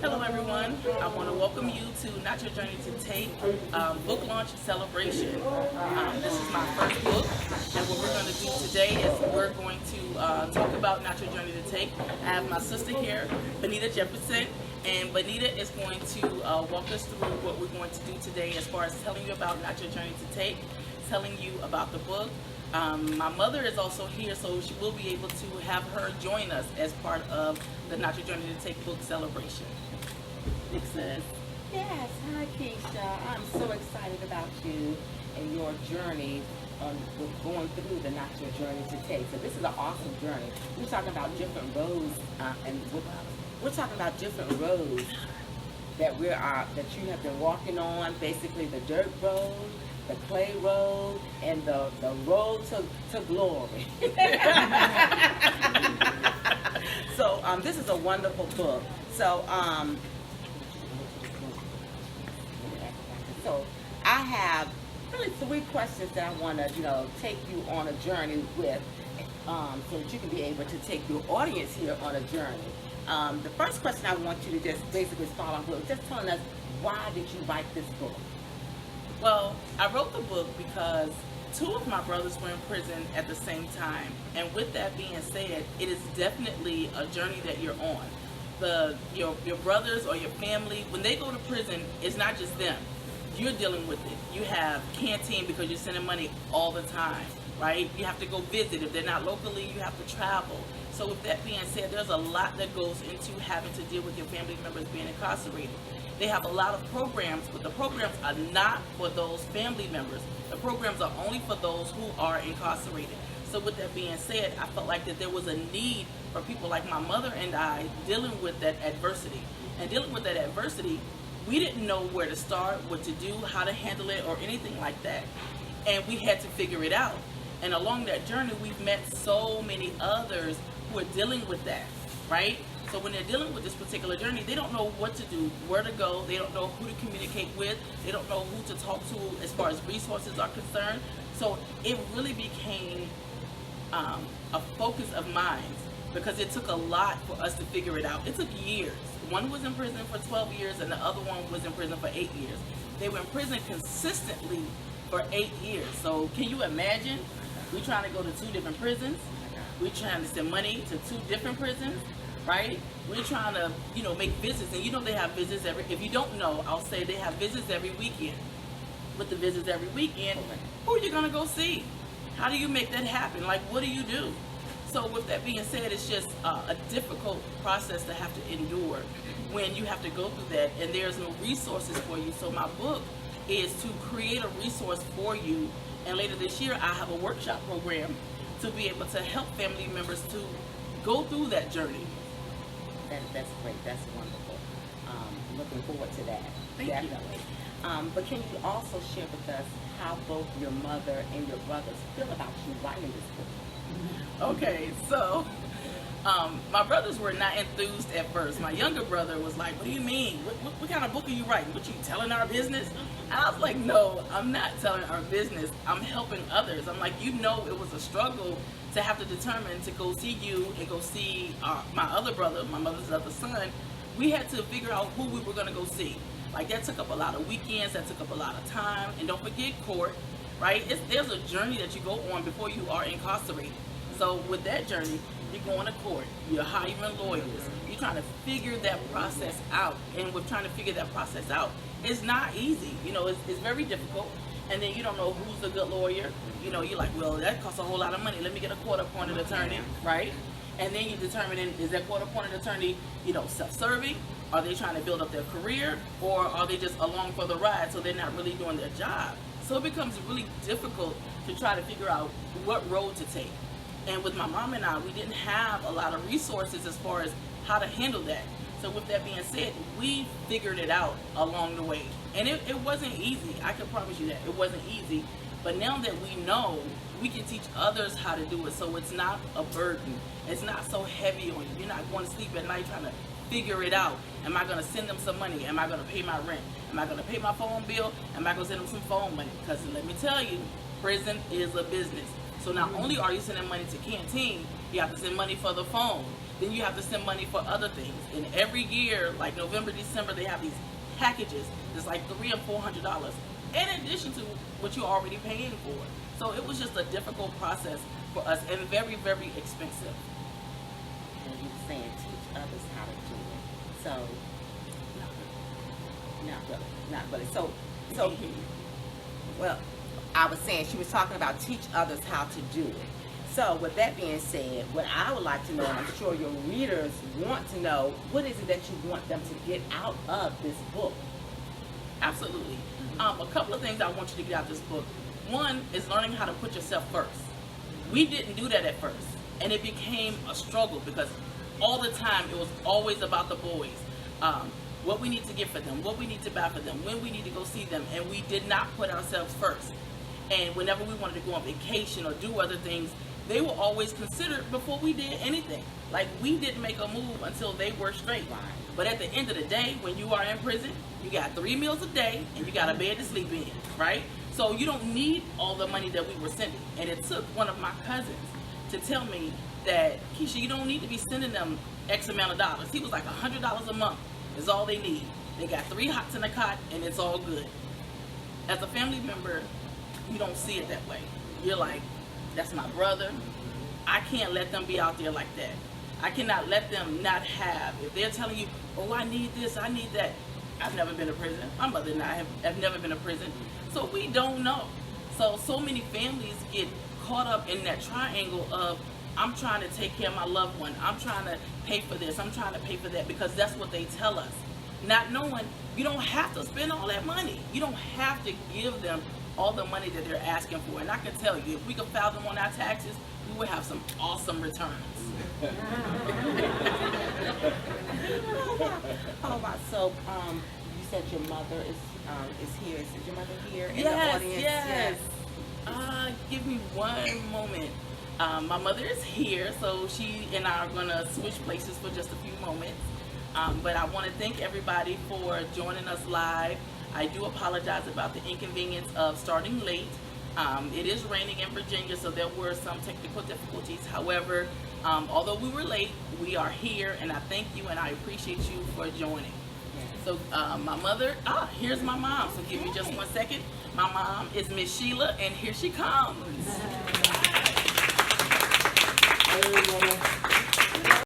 Hello everyone, I want to welcome you to Not Your Journey to Take book launch celebration. This is my first book, and what we're going to do today is we're going to talk about Not Your Journey to Take. I have my sister here, Benita Jefferson, and Benita is going to walk us through what we're going to do today as far as telling you about Not Your Journey to Take, telling you about the book. My mother is also here, so she will be able to have her join us as part of the Not Your Journey to Take book celebration. It says, yes, hi Kesha. I'm so excited about you and your journey with going through the Not Your Journey to Take. So this is an awesome journey. We're talking about different roads, and we're talking about different roads that that you have been walking on. Basically, the dirt road, the clay road, and the road to glory. So this is a wonderful book. So I have really 3 questions that I want to take you on a journey with, so that you can be able to take your audience here on a journey. The first question I want you to just basically start off with, just telling us, why did you write this book? well, I wrote the book because 2 of my brothers were in prison at the same time, and with that being said, it is definitely a journey that you're on. Your brothers or your family, when they go to prison, it's not just them. You're dealing with it. You have canteen because you're sending money all the time, right? You have to go visit. If they're not locally, you have to travel. So with that being said, there's a lot that goes into having to deal with your family members being incarcerated. They have a lot of programs, but the programs are not for those family members. The programs are only for those who are incarcerated. So with that being said, I felt like that there was a need for people like my mother and I dealing with that adversity. And dealing with that adversity, we didn't know where to start, what to do, how to handle it, or anything like that. And we had to figure it out. And along that journey, we've met so many others who are dealing with that, right? So when they're dealing with this particular journey, they don't know what to do, where to go, they don't know who to communicate with, they don't know who to talk to as far as resources are concerned. So it really became a focus of mine, because it took a lot for us to figure it out. It took years. One was in prison for 12 years and the other one was in prison for 8 years. They were in prison consistently for 8 years. So can you imagine? We're trying to go to 2 different prisons. We're trying to send money to 2 different prisons, right? We're trying to, make visits. And they have visits if you don't know, I'll say they have visits every weekend. With the visits every weekend, who are you going to go see? How do you make that happen? Like, what do you do? So with that being said, it's just a difficult process to have to endure when you have to go through that and there's no resources for you. So my book is to create a resource for you, and later this year I have a workshop program to be able to help family members to go through that journey. That's great. That's wonderful. Looking forward to that. Definitely. But can you also share with us how both your mother and your brothers feel about you writing this book? Okay, so my brothers were not enthused at first. My younger brother was like, what do you mean? What kind of book are you writing? What, you telling our business? And I was like, no, I'm not telling our business. I'm helping others. I'm like, it was a struggle to have to determine to go see you and go see my other brother, my mother's other son. We had to figure out who we were going to go see. Like, that took up a lot of weekends, that took up a lot of time. And don't forget court, right? There's a journey that you go on before you are incarcerated. So with that journey, you're going to court, you're hiring lawyers, you're trying to figure that process out. And with trying to figure that process out, it's not easy. It's very difficult. And then you don't know who's a good lawyer. You're like, well, that costs a whole lot of money. Let me get a court-appointed attorney, right? And then you determine, is that court-appointed attorney, self-serving? Are they trying to build up their career? Or are they just along for the ride, so they're not really doing their job? So it becomes really difficult to try to figure out what road to take. And with my mom and I, we didn't have a lot of resources as far as how to handle that. So with that being said, we figured it out along the way. And it wasn't easy. I can promise you that. It wasn't easy. But now that we know, we can teach others how to do it, so it's not a burden. It's not so heavy on you. You're not going to sleep at night trying to figure it out. Am I going to send them some money? Am I going to pay my rent? Am I going to pay my phone bill? Am I going to send them some phone money? Because let me tell you, prison is a business. So not only are you sending money to canteen, you have to send money for the phone. then you have to send money for other things. And every year, like November, December, they have these packages that's like $300 and $400 in addition to what you're already paying for. So it was just a difficult process for us and very, very expensive. And you were saying teach others how to do it. So, not really. So, well, I was saying she was talking about teach others how to do it. So with that being said, what I would like to know, and I'm sure your readers want to know, what is it that you want them to get out of this book? Absolutely. A couple of things I want you to get out of this book. One is learning how to put yourself first. We didn't do that at first, and it became a struggle because all the time it was always about the boys. What we need to get for them, what we need to buy for them, when we need to go see them, and we did not put ourselves first. And whenever we wanted to go on vacation or do other things, they were always considered before we did anything. Like, we didn't make a move until they were straight. Right. But at the end of the day, when you are in prison, you got 3 meals a day and you got a bed to sleep in, right? So you don't need all the money that we were sending. And it took one of my cousins to tell me that, Kesha, you don't need to be sending them X amount of dollars. He was like $100 a month is all they need. They got 3 hots in a cot and it's all good. As a family member, you don't see it that way. You're like, that's my brother. I can't let them be out there like that. I cannot let them not have. If they're telling you, oh, I need this, I need that. I've never been to prison. My mother and I have never been to prison. So we don't know. So many families get caught up in that triangle of, I'm trying to take care of my loved one. I'm trying to pay for this. I'm trying to pay for that, because that's what they tell us. Not knowing you don't have to spend all that money. You don't have to give them all the money that they're asking for. And I can tell you, if we could file them on our taxes, we would have some awesome returns. Oh, wow. So, you said your mother is here. Is your mother here in the Yes, audience? yes. Give me one moment. My mother is here, so she and I are going to switch places for just a few moments. But I want to thank everybody for joining us live. I do apologize about the inconvenience of starting late. It is raining in Virginia, so there were some technical difficulties. However, although we were late, we are here, and I thank you and I appreciate you for joining. So my mother, here's my mom, so give me just 1 second. My mom is Miss Sheila, and here she comes. Hey, Mama.